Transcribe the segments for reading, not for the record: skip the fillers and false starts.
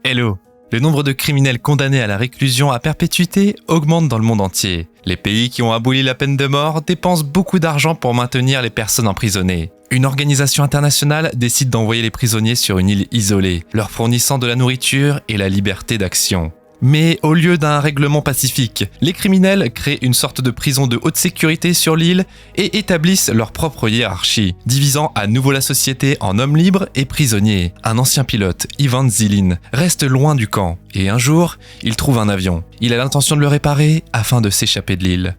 Hello! Le nombre de criminels condamnés à la réclusion à perpétuité augmente dans le monde entier. Les pays qui ont aboli la peine de mort dépensent beaucoup d'argent pour maintenir les personnes emprisonnées. Une organisation internationale décide d'envoyer les prisonniers sur une île isolée, leur fournissant de la nourriture et la liberté d'action. Mais au lieu d'un règlement pacifique, les criminels créent une sorte de prison de haute sécurité sur l'île et établissent leur propre hiérarchie, divisant à nouveau la société en hommes libres et prisonniers. Un ancien pilote, Ivan Zilin, reste loin du camp et un jour, il trouve un avion. Il a l'intention de le réparer afin de s'échapper de l'île.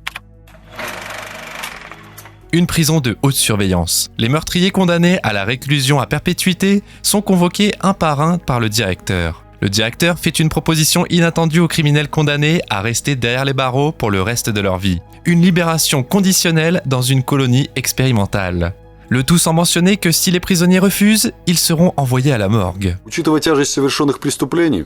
Une prison de haute surveillance. Les meurtriers condamnés à la réclusion à perpétuité sont convoqués un par un par le directeur. Le directeur fait une proposition inattendue aux criminels condamnés à rester derrière les barreaux pour le reste de leur vie. Une libération conditionnelle dans une colonie expérimentale. Le tout sans mentionner que si les prisonniers refusent, ils seront envoyés à la morgue. Учитывая тяжесть совершенных преступлений,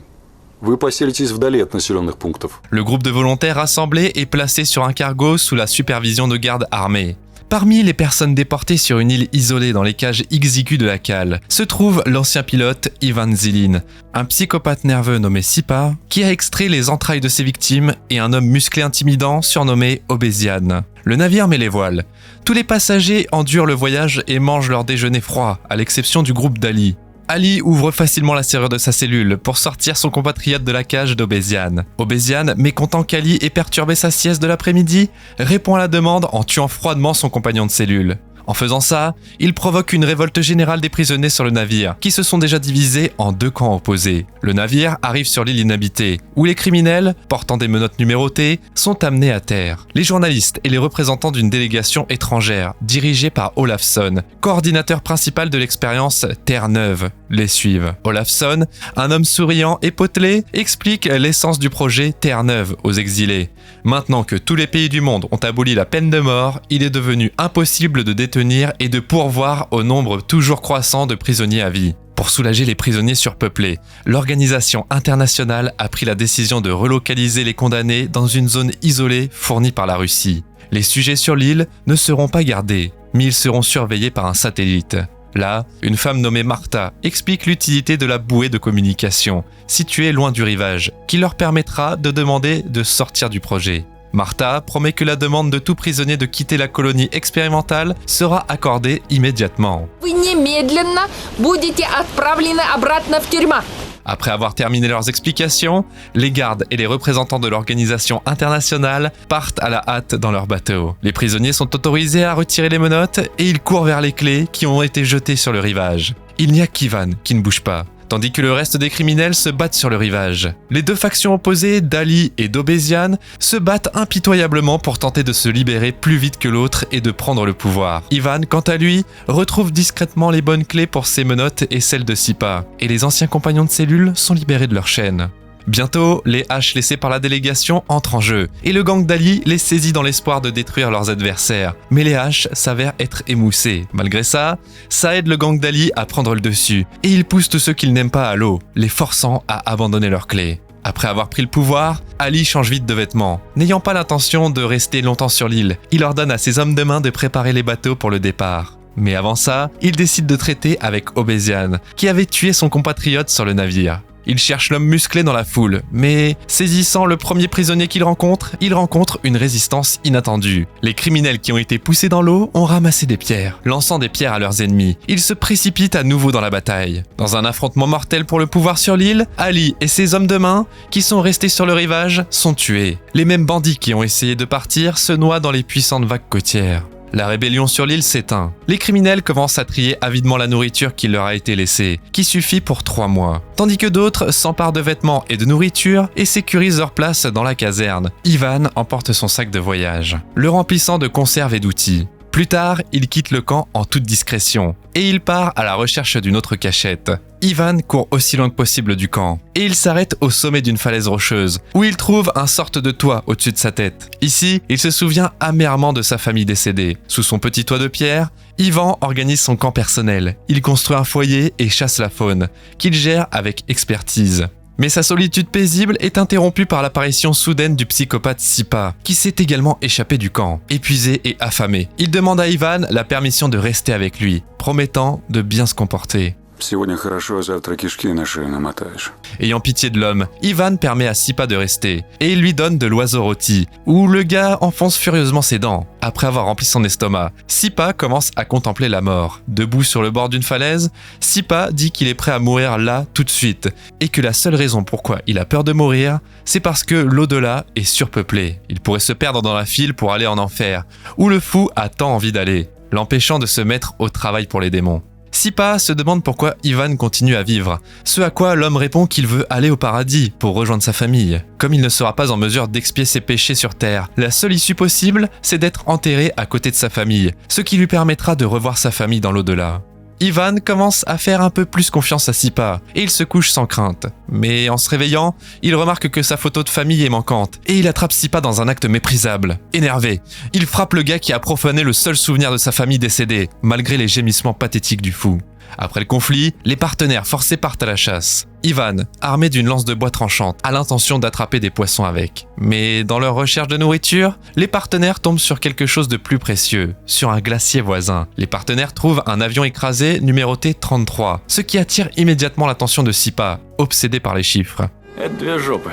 вы поселитесь вдали от населенных пунктов. Le groupe de volontaires rassemblés est placé sur un cargo sous la supervision de gardes armés. Parmi les personnes déportées sur une île isolée dans les cages exiguës de la cale, se trouve l'ancien pilote Ivan Zilin, un psychopathe nerveux nommé Sipa, qui a extrait les entrailles de ses victimes, et un homme musclé intimidant surnommé Obesian. Le navire met les voiles. Tous les passagers endurent le voyage et mangent leur déjeuner froid, à l'exception du groupe d'Ali. Ali ouvre facilement la serrure de sa cellule pour sortir son compatriote de la cage d'Obesian. Obesian, mécontent qu'Ali ait perturbé sa sieste de l'après-midi, répond à la demande en tuant froidement son compagnon de cellule. En faisant ça, il provoque une révolte générale des prisonniers sur le navire, qui se sont déjà divisés en deux camps opposés. Le navire arrive sur l'île inhabitée, où les criminels, portant des menottes numérotées, sont amenés à terre. Les journalistes et les représentants d'une délégation étrangère, dirigée par Olafsson, coordinateur principal de l'expérience Terre-Neuve, les suivent. Olafsson, un homme souriant et potelé, explique l'essence du projet Terre-Neuve aux exilés. Maintenant que tous les pays du monde ont aboli la peine de mort, il est devenu impossible de détenir et de pourvoir au nombre toujours croissant de prisonniers à vie. Pour soulager les prisonniers surpeuplés, l'organisation internationale a pris la décision de relocaliser les condamnés dans une zone isolée fournie par la Russie. Les sujets sur l'île ne seront pas gardés, mais ils seront surveillés par un satellite. Là, une femme nommée Martha explique l'utilité de la bouée de communication, située loin du rivage, qui leur permettra de demander de sortir du projet. Martha promet que la demande de tout prisonnier de quitter la colonie expérimentale sera accordée immédiatement. Вы немедленно будете отправлены обратно в тюрьму. Après avoir terminé leurs explications, les gardes et les représentants de l'organisation internationale partent à la hâte dans leur bateau. Les prisonniers sont autorisés à retirer les menottes et ils courent vers les clés qui ont été jetées sur le rivage. Il n'y a qu'Ivan qui ne bouge pas, tandis que le reste des criminels se battent sur le rivage. Les deux factions opposées, d'Ali et d'Obesian, se battent impitoyablement pour tenter de se libérer plus vite que l'autre et de prendre le pouvoir. Ivan, quant à lui, retrouve discrètement les bonnes clés pour ses menottes et celles de Sipa, et les anciens compagnons de cellule sont libérés de leur chaîne. Bientôt, les haches laissées par la délégation entrent en jeu, et le gang d'Ali les saisit dans l'espoir de détruire leurs adversaires. Mais les haches s'avèrent être émoussées. Malgré ça, ça aide le gang d'Ali à prendre le dessus, et il pousse tous ceux qu'ils n'aiment pas à l'eau, les forçant à abandonner leurs clés. Après avoir pris le pouvoir, Ali change vite de vêtements. N'ayant pas l'intention de rester longtemps sur l'île, il ordonne à ses hommes de main de préparer les bateaux pour le départ. Mais avant ça, il décide de traiter avec Obesian, qui avait tué son compatriote sur le navire. Il cherche l'homme musclé dans la foule, mais saisissant le premier prisonnier qu'il rencontre, il rencontre une résistance inattendue. Les criminels qui ont été poussés dans l'eau ont ramassé des pierres, lançant des pierres à leurs ennemis. Ils se précipitent à nouveau dans la bataille. Dans un affrontement mortel pour le pouvoir sur l'île, Ali et ses hommes de main, qui sont restés sur le rivage, sont tués. Les mêmes bandits qui ont essayé de partir se noient dans les puissantes vagues côtières. La rébellion sur l'île s'éteint. Les criminels commencent à trier avidement la nourriture qui leur a été laissée, qui suffit pour 3 mois. Tandis que d'autres s'emparent de vêtements et de nourriture et sécurisent leur place dans la caserne. Ivan emporte son sac de voyage, le remplissant de conserves et d'outils. Plus tard, il quitte le camp en toute discrétion et il part à la recherche d'une autre cachette. Ivan court aussi loin que possible du camp et il s'arrête au sommet d'une falaise rocheuse où il trouve un sorte de toit au-dessus de sa tête. Ici, il se souvient amèrement de sa famille décédée. Sous son petit toit de pierre, Ivan organise son camp personnel. Il construit un foyer et chasse la faune, qu'il gère avec expertise. Mais sa solitude paisible est interrompue par l'apparition soudaine du psychopathe Sipa, qui s'est également échappé du camp. Épuisé et affamé, il demande à Ivan la permission de rester avec lui, promettant de bien se comporter. Сегодня хорошо, а завтра кишки на шею намотаешь. Ayant pitié de l'homme, Ivan permet à Sipa de rester, et il lui donne de l'oiseau rôti, où le gars enfonce furieusement ses dents. Après avoir rempli son estomac, Sipa commence à contempler la mort. Debout sur le bord d'une falaise, Sipa dit qu'il est prêt à mourir là, tout de suite, et que la seule raison pourquoi il a peur de mourir, c'est parce que l'au-delà est surpeuplé. Il pourrait se perdre dans la file pour aller en enfer, où le fou a tant envie d'aller, l'empêchant de se mettre au travail pour les démons. Sipa se demande pourquoi Ivan continue à vivre, ce à quoi l'homme répond qu'il veut aller au paradis pour rejoindre sa famille. Comme il ne sera pas en mesure d'expier ses péchés sur terre, la seule issue possible, c'est d'être enterré à côté de sa famille, ce qui lui permettra de revoir sa famille dans l'au-delà. Ivan commence à faire un peu plus confiance à Sipa et il se couche sans crainte. Mais en se réveillant, il remarque que sa photo de famille est manquante et il attrape Sipa dans un acte méprisable. Énervé, il frappe le gars qui a profané le seul souvenir de sa famille décédée, malgré les gémissements pathétiques du fou. Après le conflit, les partenaires forcés partent à la chasse. Ivan, armé d'une lance de bois tranchante, a l'intention d'attraper des poissons avec. Mais dans leur recherche de nourriture, les partenaires tombent sur quelque chose de plus précieux, sur un glacier voisin. Les partenaires trouvent un avion écrasé numéroté 33, ce qui attire immédiatement l'attention de Sipa, obsédé par les chiffres. Это две жопы.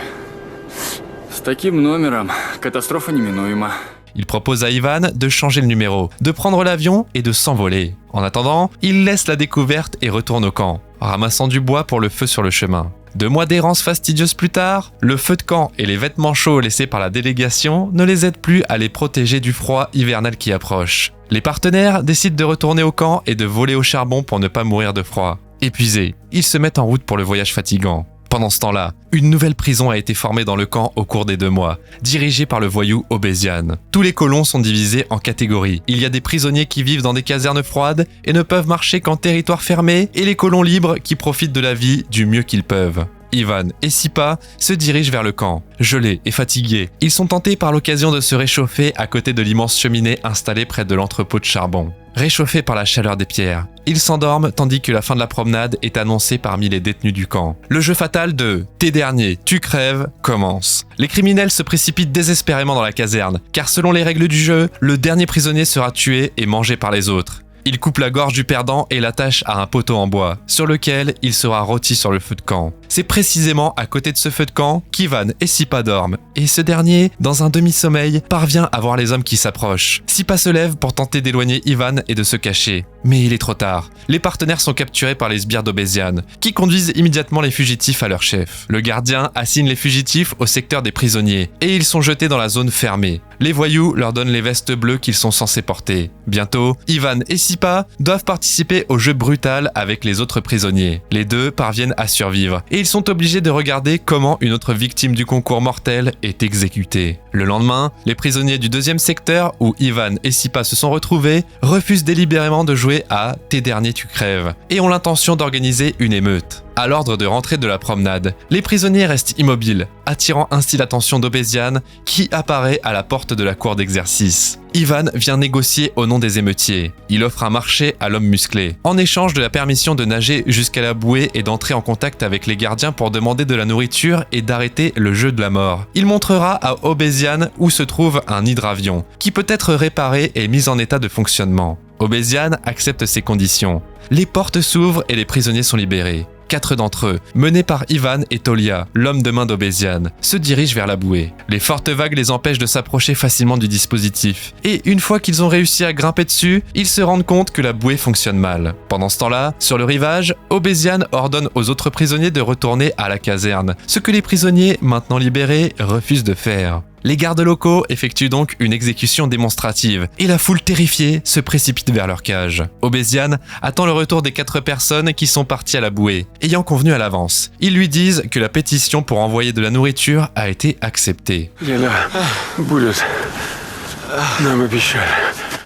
С таким номером катастрофа неминуема. Il propose à Ivan de changer le numéro, de prendre l'avion et de s'envoler. En attendant, il laisse la découverte et retourne au camp, ramassant du bois pour le feu sur le chemin. 2 mois d'errance fastidieuse plus tard, le feu de camp et les vêtements chauds laissés par la délégation ne les aident plus à les protéger du froid hivernal qui approche. Les partenaires décident de retourner au camp et de voler au charbon pour ne pas mourir de froid. Épuisés, ils se mettent en route pour le voyage fatigant. Pendant ce temps-là, une nouvelle prison a été formée dans le camp au cours des 2 mois, dirigée par le voyou Obézian. Tous les colons sont divisés en catégories. Il y a des prisonniers qui vivent dans des casernes froides et ne peuvent marcher qu'en territoire fermé, et les colons libres qui profitent de la vie du mieux qu'ils peuvent. Ivan et Sipa se dirigent vers le camp. Gelés et fatigués, ils sont tentés par l'occasion de se réchauffer à côté de l'immense cheminée installée près de l'entrepôt de charbon. Réchauffés par la chaleur des pierres, ils s'endorment tandis que la fin de la promenade est annoncée parmi les détenus du camp. Le jeu fatal de « T'es dernier, tu crèves » commence. Les criminels se précipitent désespérément dans la caserne, car selon les règles du jeu, le dernier prisonnier sera tué et mangé par les autres. Il coupe la gorge du perdant et l'attache à un poteau en bois, sur lequel il sera rôti sur le feu de camp. C'est précisément à côté de ce feu de camp qu'Ivan et Sipa dorment, et ce dernier, dans un demi-sommeil, parvient à voir les hommes qui s'approchent. Sipa se lève pour tenter d'éloigner Ivan et de se cacher. Mais il est trop tard. Les partenaires sont capturés par les sbires d'Obézian, qui conduisent immédiatement les fugitifs à leur chef. Le gardien assigne les fugitifs au secteur des prisonniers, et ils sont jetés dans la zone fermée. Les voyous leur donnent les vestes bleues qu'ils sont censés porter. Bientôt, Ivan et Sipa doivent participer au jeu brutal avec les autres prisonniers. Les deux parviennent à survivre, et ils sont obligés de regarder comment une autre victime du concours mortel est exécutée. Le lendemain, les prisonniers du 2e secteur, où Ivan et Sipa se sont retrouvés, refusent délibérément de jouer à « T'es dernier, tu crèves » et ont l'intention d'organiser une émeute. À l'ordre de rentrer de la promenade, les prisonniers restent immobiles, attirant ainsi l'attention d'Obézian qui apparaît à la porte de la cour d'exercice. Ivan vient négocier au nom des émeutiers. Il offre un marché à l'homme musclé, en échange de la permission de nager jusqu'à la bouée et d'entrer en contact avec les gardiens pour demander de la nourriture et d'arrêter le jeu de la mort. Il montrera à Obézian où se trouve un hydravion, qui peut être réparé et mis en état de fonctionnement. Obézian accepte ces conditions. Les portes s'ouvrent et les prisonniers sont libérés. 4 d'entre eux, menés par Ivan et Tolia, l'homme de main d'Obézian, se dirigent vers la bouée. Les fortes vagues les empêchent de s'approcher facilement du dispositif. Et une fois qu'ils ont réussi à grimper dessus, ils se rendent compte que la bouée fonctionne mal. Pendant ce temps-là, sur le rivage, Obézian ordonne aux autres prisonniers de retourner à la caserne, ce que les prisonniers, maintenant libérés, refusent de faire. Les gardes locaux effectuent donc une exécution démonstrative et la foule terrifiée se précipite vers leur cage. Obézian attend le retour des 4 personnes qui sont parties à la bouée, ayant convenu à l'avance. Ils lui disent que la pétition pour envoyer de la nourriture a été acceptée.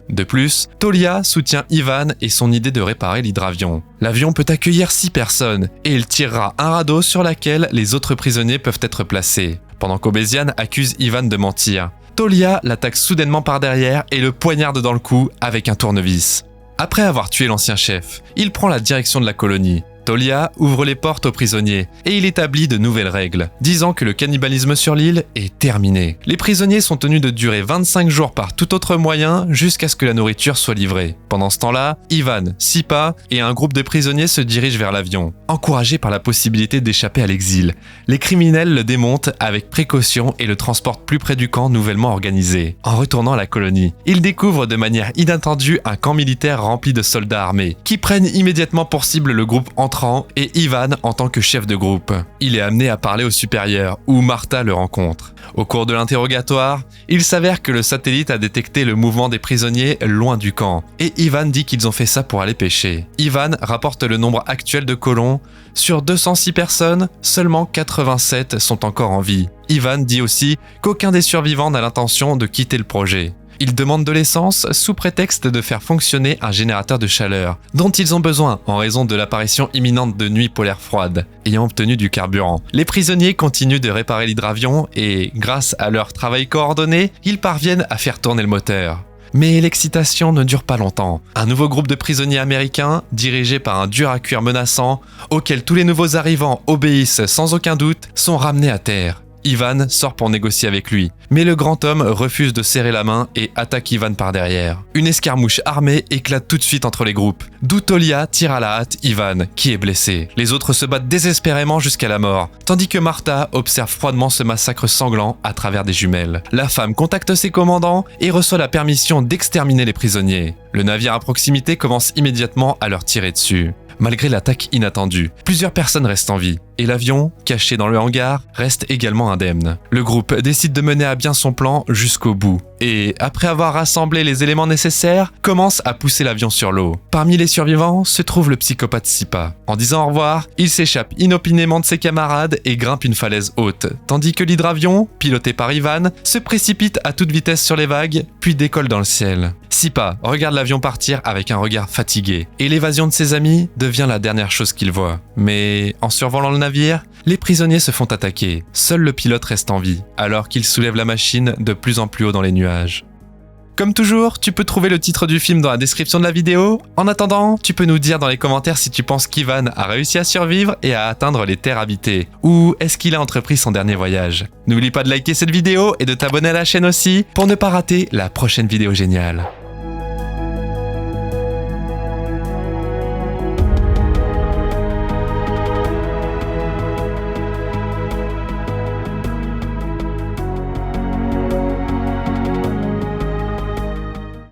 De plus, Tolia soutient Ivan et son idée de réparer l'hydravion. L'avion peut accueillir 6 personnes et il tirera un radeau sur laquelle les autres prisonniers peuvent être placés. Pendant qu'Obézian accuse Ivan de mentir, Tolia l'attaque soudainement par derrière et le poignarde dans le cou avec un tournevis. Après avoir tué l'ancien chef, il prend la direction de la colonie. Tolia ouvre les portes aux prisonniers et il établit de nouvelles règles, disant que le cannibalisme sur l'île est terminé. Les prisonniers sont tenus de durer 25 jours par tout autre moyen jusqu'à ce que la nourriture soit livrée. Pendant ce temps-là, Ivan, Sipa et un groupe de prisonniers se dirigent vers l'avion. Encouragés par la possibilité d'échapper à l'exil, les criminels le démontent avec précaution et le transportent plus près du camp nouvellement organisé. En retournant à la colonie, ils découvrent de manière inattendue un camp militaire rempli de soldats armés qui prennent immédiatement pour cible le groupe entrant et Ivan en tant que chef de groupe. Il est amené à parler au supérieur où Martha le rencontre. Au cours de l'interrogatoire, il s'avère que le satellite a détecté le mouvement des prisonniers loin du camp et Ivan dit qu'ils ont fait ça pour aller pêcher. Ivan rapporte le nombre actuel de colons. Sur 206 personnes, seulement 87 sont encore en vie. Ivan dit aussi qu'aucun des survivants n'a l'intention de quitter le projet. Ils demandent de l'essence sous prétexte de faire fonctionner un générateur de chaleur, dont ils ont besoin en raison de l'apparition imminente de nuits polaires froides. Ayant obtenu du carburant, les prisonniers continuent de réparer l'hydravion et, grâce à leur travail coordonné, ils parviennent à faire tourner le moteur. Mais l'excitation ne dure pas longtemps. Un nouveau groupe de prisonniers américains, dirigé par un dur à cuire menaçant, auquel tous les nouveaux arrivants obéissent sans aucun doute, sont ramenés à terre. Ivan sort pour négocier avec lui, mais le grand homme refuse de serrer la main et attaque Ivan par derrière. Une escarmouche armée éclate tout de suite entre les groupes, d'où Tolia tire à la hâte Ivan, qui est blessé. Les autres se battent désespérément jusqu'à la mort, tandis que Martha observe froidement ce massacre sanglant à travers des jumelles. La femme contacte ses commandants et reçoit la permission d'exterminer les prisonniers. Le navire à proximité commence immédiatement à leur tirer dessus. Malgré l'attaque inattendue, plusieurs personnes restent en vie, et l'avion, caché dans le hangar, reste également indemne. Le groupe décide de mener à bien son plan jusqu'au bout, et après avoir rassemblé les éléments nécessaires, commence à pousser l'avion sur l'eau. Parmi les survivants se trouve le psychopathe Sipa. En disant au revoir, il s'échappe inopinément de ses camarades et grimpe une falaise haute, tandis que l'hydravion, piloté par Ivan, se précipite à toute vitesse sur les vagues, puis décolle dans le ciel. Sipa regarde l'avion partir avec un regard fatigué, et l'évasion de ses amis devient la dernière chose qu'il voit. Mais en survolant le navire, les prisonniers se font attaquer. Seul le pilote reste en vie, alors qu'il soulève la machine de plus en plus haut dans les nuages. Comme toujours, tu peux trouver le titre du film dans la description de la vidéo. En attendant, tu peux nous dire dans les commentaires si tu penses qu'Ivan a réussi à survivre et à atteindre les terres habitées, ou est-ce qu'il a entrepris son dernier voyage. N'oublie pas de liker cette vidéo et de t'abonner à la chaîne aussi pour ne pas rater la prochaine vidéo géniale.